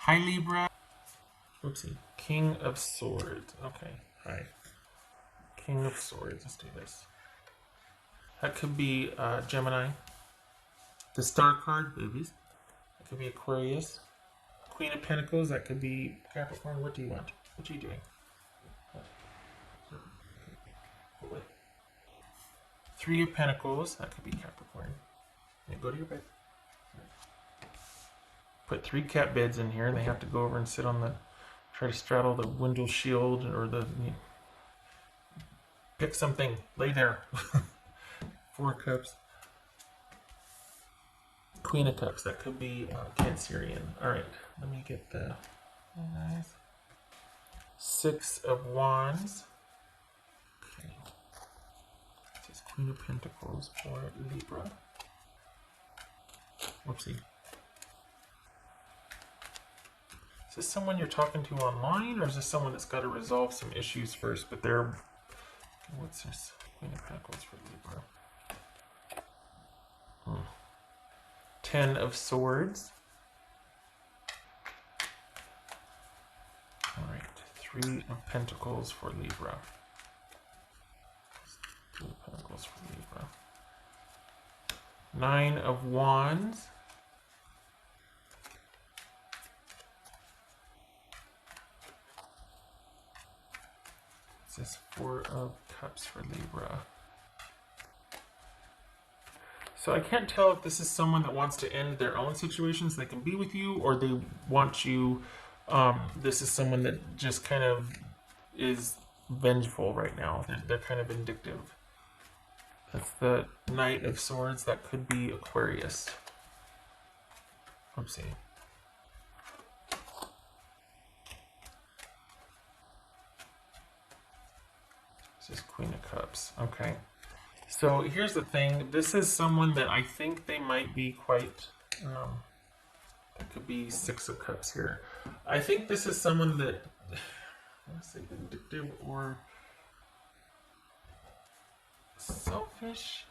Hi, Libra. Oopsie. King of Swords. Okay. Hi. King of Swords. Let's do this. That could be Gemini. The Star card, babies. That could be Aquarius. Queen of Pentacles. That could be Capricorn. What do you want? What are you doing? Three of Pentacles. That could be Capricorn. Yeah, go to your bed. Put 3 cat beds in here, and they have to go over and sit on the, try to straddle the window shield or the, pick something, lay there. 4 cups. Queen of Cups, that could be Cancerian. All right, let me get the nice. 6 of Wands. Okay. This is Queen of Pentacles for Libra. Whoopsie. Is this someone you're talking to online, or is this someone that's got to resolve some issues first? But they're, what's this? Queen of Pentacles for Libra. 10 of Swords. All right, 3 of Pentacles for Libra. 3 of Pentacles for Libra. 9 of Wands. This is 4 of Cups for Libra. So I can't tell if this is someone that wants to end their own situation so they can be with you, or they want you. This is someone that just kind of is vengeful right now. They're kind of vindictive. That's the Knight of Swords. That could be Aquarius. Oopsie. This is Queen of Cups. Okay. So here's the thing. This is someone that I think they might be quite... that could be 6 of Cups here. I think this is someone that... let's say vindictive or... selfish?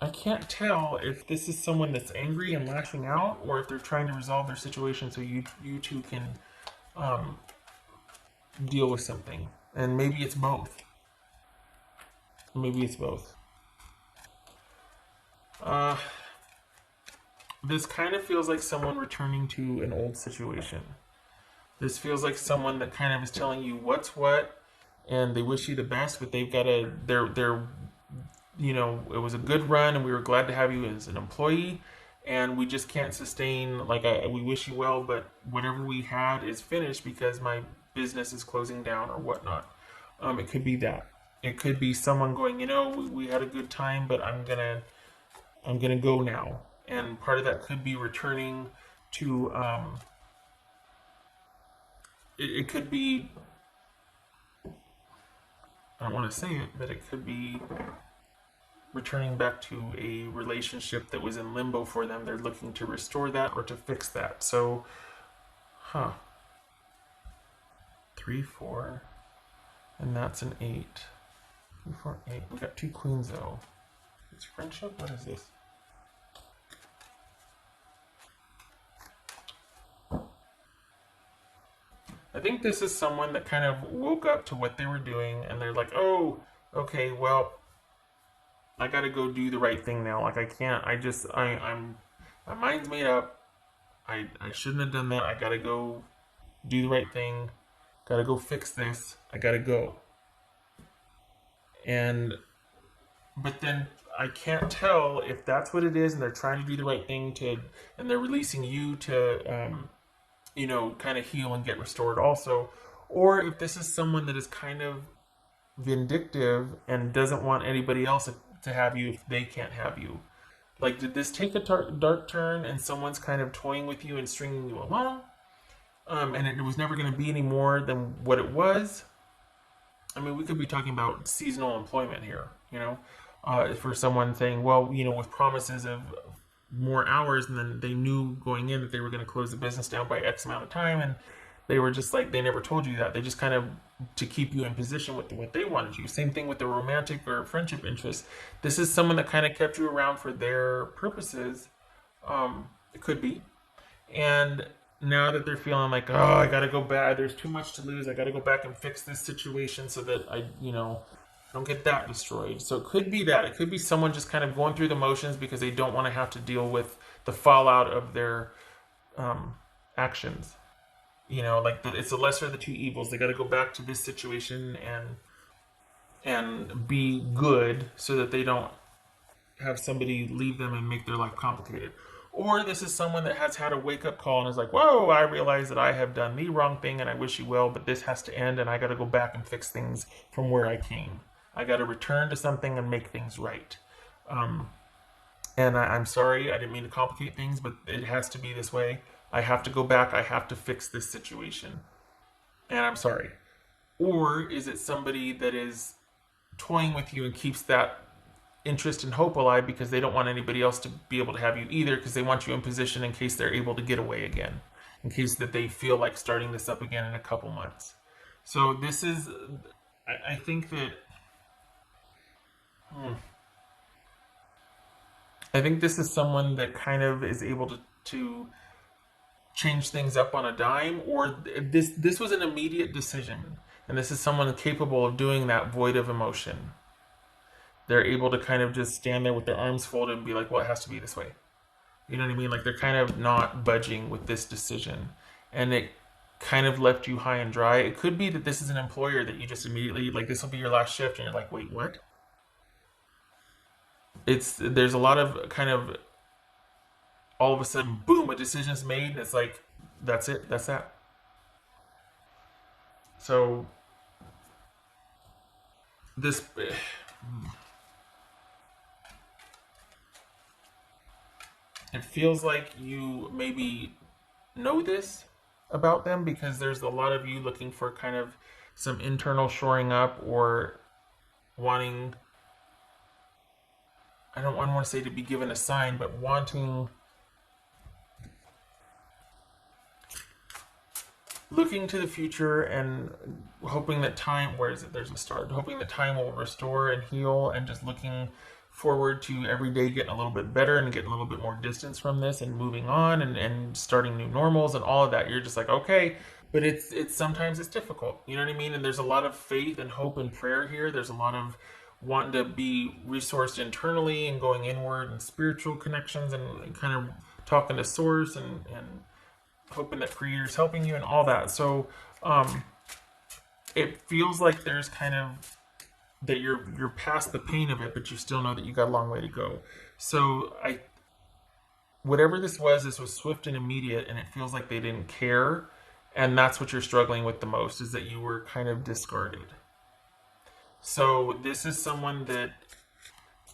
I can't tell if this is someone that's angry and lashing out, or if they're trying to resolve their situation so you two can deal with something. And maybe it's both. Maybe it's both. This kind of feels like someone returning to an old situation. This feels like someone that kind of is telling you what's what, and they wish you the best, but they've got to, they're you know, it was a good run and we were glad to have you as an employee, and we just can't sustain, like, we wish you well, but whatever we had is finished because my business is closing down or whatnot. It could be that. It could be someone going, you know, we had a good time, but I'm gonna go now. And part of that could be returning to, it could be, I don't want to say it, but it could be returning back to a relationship that was in limbo for them. They're looking to restore that or to fix that. So, 3, 4, and that's an 8. 3, 4, 8. We got 2 queens though. It's friendship? What is this? I think this is someone that kind of woke up to what they were doing and they're like, oh, okay, well, I gotta go do the right thing now. Like, I can't, I'm, my mind's made up. I shouldn't have done that. I gotta go do the right thing. Gotta go fix this. I gotta go. But then I can't tell if that's what it is and they're trying to do the right thing and they're releasing you to, you know, kind of heal and get restored also. Or if this is someone that is kind of vindictive and doesn't want anybody else to have you if they can't have you. Like, did this take a dark turn and someone's kind of toying with you and stringing you along? And it was never going to be any more than what it was? I mean, we could be talking about seasonal employment here, you know? For someone saying, well, you know, with promises of more hours, and then they knew going in that they were going to close the business down by X amount of time, and they were just like, they never told you that. They just kind of to keep you in position with what they wanted you. Same thing with the romantic or friendship interest. This is someone that kind of kept you around for their purposes. It could be. And now that they're feeling like, oh, I got to go back, there's too much to lose. I got to go back and fix this situation so that I, don't get that destroyed. So it could be that. It could be someone just kind of going through the motions because they don't want to have to deal with the fallout of their actions. Like it's the lesser of the two evils. They got to go back to this situation and be good so that they don't have somebody leave them and make their life complicated. Or this is someone that has had a wake up call and is like, whoa, I realize that I have done the wrong thing and I wish you well, but this has to end and I got to go back and fix things from where I came. I got to return to something and make things right. And I'm sorry, I didn't mean to complicate things, but it has to be this way. I have to go back. I have to fix this situation. And I'm sorry. Or is it somebody that is toying with you and keeps that interest and hope alive because they don't want anybody else to be able to have you either, because they want you in position in case they're able to get away again, in case that they feel like starting this up again in a couple months. So this is, I think that, I think this is someone that kind of is able to change things up on a dime, or this was an immediate decision, and this is someone capable of doing that void of emotion. They're able to kind of just stand there with their arms folded and be like, well, it has to be this way. You know what I mean? Like they're kind of not budging with this decision, and it kind of left you high and dry. It could be that this is an employer that you just immediately, like, this will be your last shift, and you're like, wait, what? There's a lot of kind of all of a sudden, boom, a decision's made. It's like, that's it, that's that. So this, it feels like you maybe know this about them because there's a lot of you looking for kind of some internal shoring up or wanting, I don't want to say to be given a sign, but wanting, looking to the future and hoping that time, where is it? There's a start. Hoping that time will restore and heal, and just looking forward to every day getting a little bit better and getting a little bit more distance from this and moving on and starting new normals and all of that. You're just like, okay, but it's sometimes it's difficult. You know what I mean? And there's a lot of faith and hope and prayer here. There's a lot of wanting to be resourced internally and going inward and spiritual connections and kind of talking to source and hoping that creator's helping you and all that. So it feels like there's kind of that you're past the pain of it, but you still know that you got a long way to go. So whatever this was swift and immediate, and it feels like they didn't care, and that's what you're struggling with the most, is that you were kind of discarded. So this is someone that,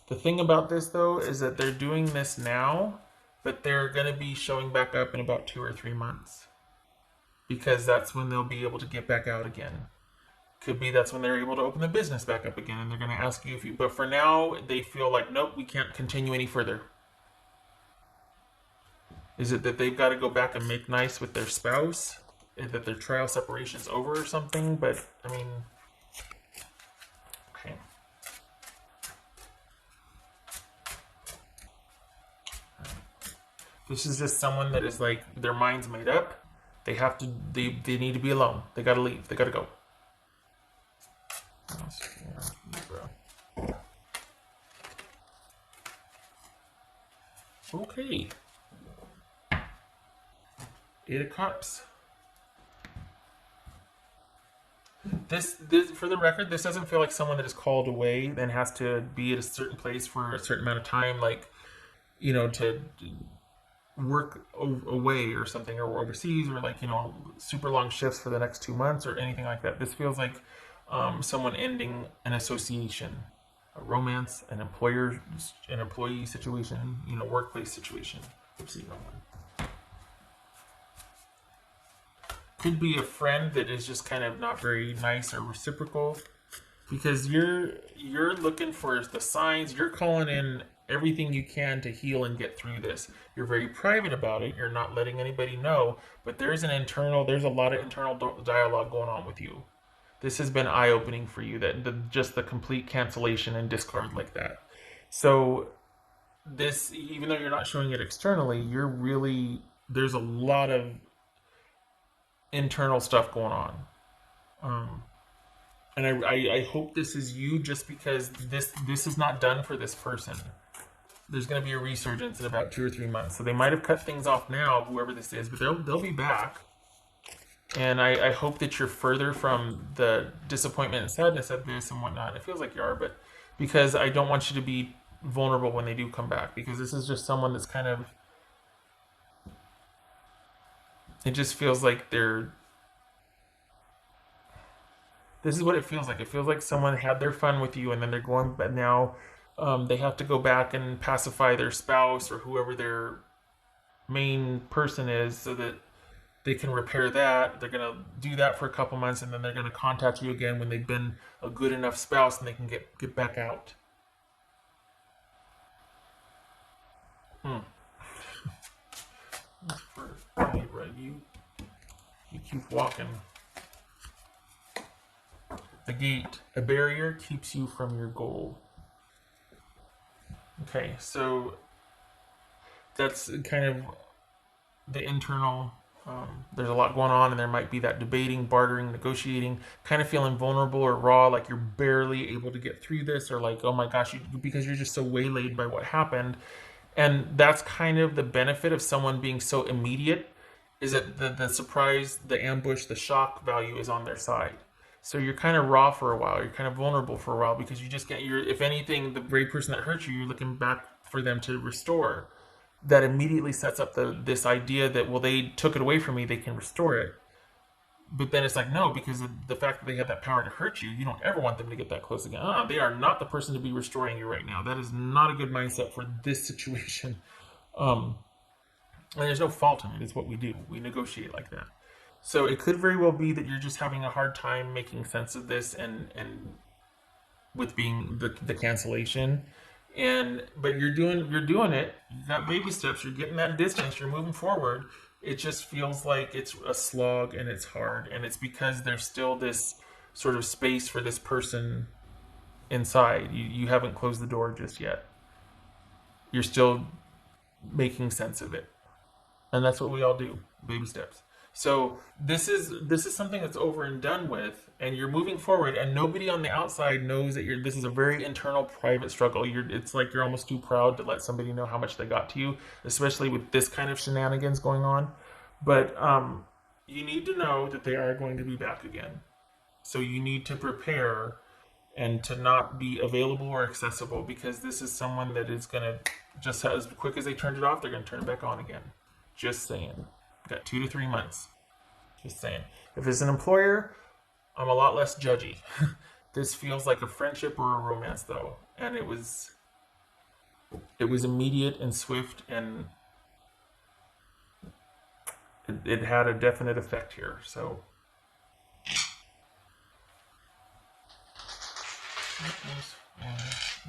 the thing about this though is that they're doing this now, but they're going to be showing back up in about 2 or 3 months, because that's when they'll be able to get back out again. Could be that's when they're able to open the business back up again, and they're going to ask you if you, but for now they feel like, nope, we can't continue any further. Is it that they've got to go back and make nice with their spouse, that their trial separation's over or something? But I mean, okay. This is just someone that is like, their mind's made up. They have to, they need to be alone. They got to leave. They got to go. Okay. 8 of Cups. This, for the record, this doesn't feel like someone that is called away and has to be at a certain place for a certain amount of time, like, to work away or something, or overseas, or like, super long shifts for the next 2 months or anything like that. This feels like someone ending an association, a romance, an employee situation, workplace situation. Oopsie, wrong one. Could be a friend that is just kind of not very nice or reciprocal, because you're looking for the signs. You're calling in everything you can to heal and get through this. You're very private about it. You're not letting anybody know, but there's a lot of internal dialogue going on with you. This has been eye-opening for you, that just the complete cancellation and discard like that. So this, even though you're not showing it externally, you're really, there's a lot of internal stuff going on. Um, and I hope this is you, just because this is not done for this person. There's going to be a resurgence in about 2 or 3 months. So they might have cut things off now, whoever this is, but they'll be back. And I hope that you're further from the disappointment and sadness of this and whatnot. It feels like you are, but because I don't want you to be vulnerable when they do come back, because this is just someone that's kind of, it just feels like this is what it feels like. It feels like someone had their fun with you and then they're going, but now they have to go back and pacify their spouse or whoever their main person is, so that they can repair that. They're going to do that for a couple months, and then they're going to contact you again when they've been a good enough spouse and they can get back out. Libra, you keep walking. A gate, a barrier, keeps you from your goal. Okay, so that's kind of the internal. There's a lot going on, and there might be that debating, bartering, negotiating, kind of feeling vulnerable or raw, like you're barely able to get through this, or like, oh my gosh, because you're just so waylaid by what happened. And that's kind of the benefit of someone being so immediate, is that the surprise, the ambush, the shock value is on their side. So you're kind of raw for a while. You're kind of vulnerable for a while, because you just get, if anything, the very person that hurt you, you're looking back for them to restore. That immediately sets up this idea that, well, they took it away from me, they can restore it. But then it's like, no, because of the fact that they have that power to hurt you, you don't ever want them to get that close again. They are not the person to be restoring you right now. That is not a good mindset for this situation. And there's no fault in it. It's what we do. We negotiate like that. So it could very well be that you're just having a hard time making sense of this, and with being the cancellation. But you're doing it. You got baby steps. You're getting that distance. You're moving forward. It just feels like it's a slog and it's hard, and it's because there's still this sort of space for this person inside. You haven't closed the door just yet. You're still making sense of it, and that's what we all do. Baby steps. So this is something that's over and done with, and you're moving forward, and nobody on the outside knows that this is a very internal, private struggle. It's like you're almost too proud to let somebody know how much they got to you, especially with this kind of shenanigans going on. But you need to know that they are going to be back again. So you need to prepare and to not be available or accessible, because this is someone that is going to, just as quick as they turned it off, they're going to turn it back on again. Just saying. Got 2 to 3 months. Just saying. If it's an employer, I'm a lot less judgy. This feels like a friendship or a romance, though, and it was immediate and swift, and it had a definite effect here. So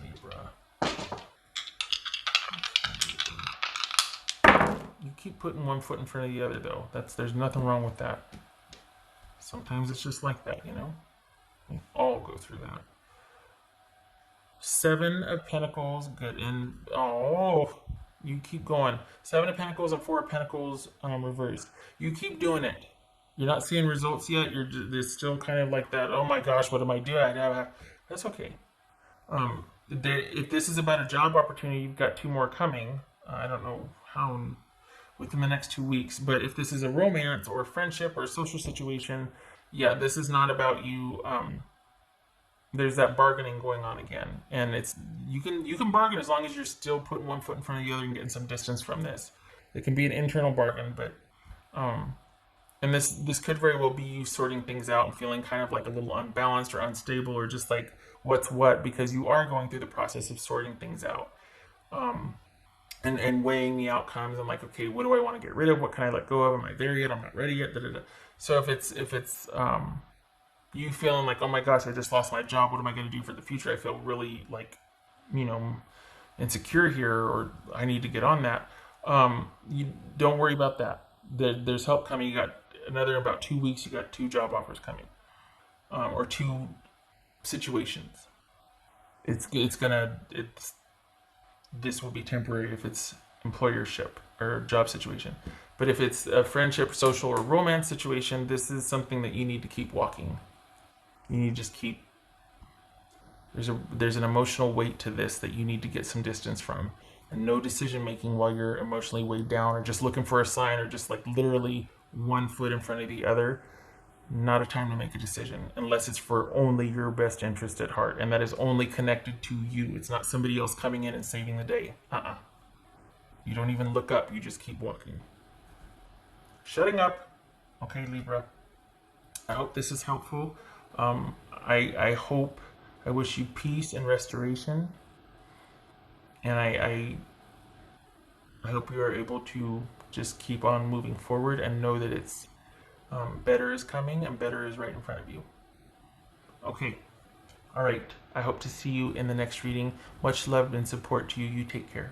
Libra. You keep putting one foot in front of the other, though. There's nothing wrong with that. Sometimes it's just like that, We all go through that. 7 of Pentacles, good. And you keep going. 7 of Pentacles and 4 of Pentacles reversed. You keep doing it. You're not seeing results yet. There's still kind of like that. Oh my gosh, what am I doing? That's okay. If this is about a job opportunity, you've got 2 more coming. I don't know how within the next 2 weeks, but if this is a romance or a friendship or a social situation, yeah, this is not about you. There's that bargaining going on again, and you can bargain as long as you're still putting one foot in front of the other and getting some distance from this. It can be an internal bargain, but and this could very well be you sorting things out and feeling kind of like a little unbalanced or unstable, or just like what's what, because you are going through the process of sorting things out. And weighing the outcomes, and like, okay, what do I want to get rid of? What can I let go of? Am I there yet? I'm not ready yet. So if it's you feeling like, oh my gosh, I just lost my job, what am I going to do for the future? I feel really like, insecure here, or I need to get on that. You don't worry about that. There's help coming. You got another about 2 weeks. You got 2 job offers coming. or two situations. It's this will be temporary if it's employership or job situation. But if it's a friendship, social, or romance situation, this is something that you need to keep walking. You need to just keep. There's an emotional weight to this that you need to get some distance from, and no decision making while you're emotionally weighed down, or just looking for a sign, or just like literally one foot in front of the other. Not a time to make a decision unless it's for only your best interest at heart, and that is only connected to you. It's not somebody else coming in and saving the day. You don't even look up. You just keep walking. Shutting up. Okay, Libra. I hope this is helpful. I hope, I wish you peace and restoration, and I hope you are able to just keep on moving forward and know that it's better is coming and better is right in front of you. Okay. All right. I hope to see you in the next reading. Much love and support to you. You take care.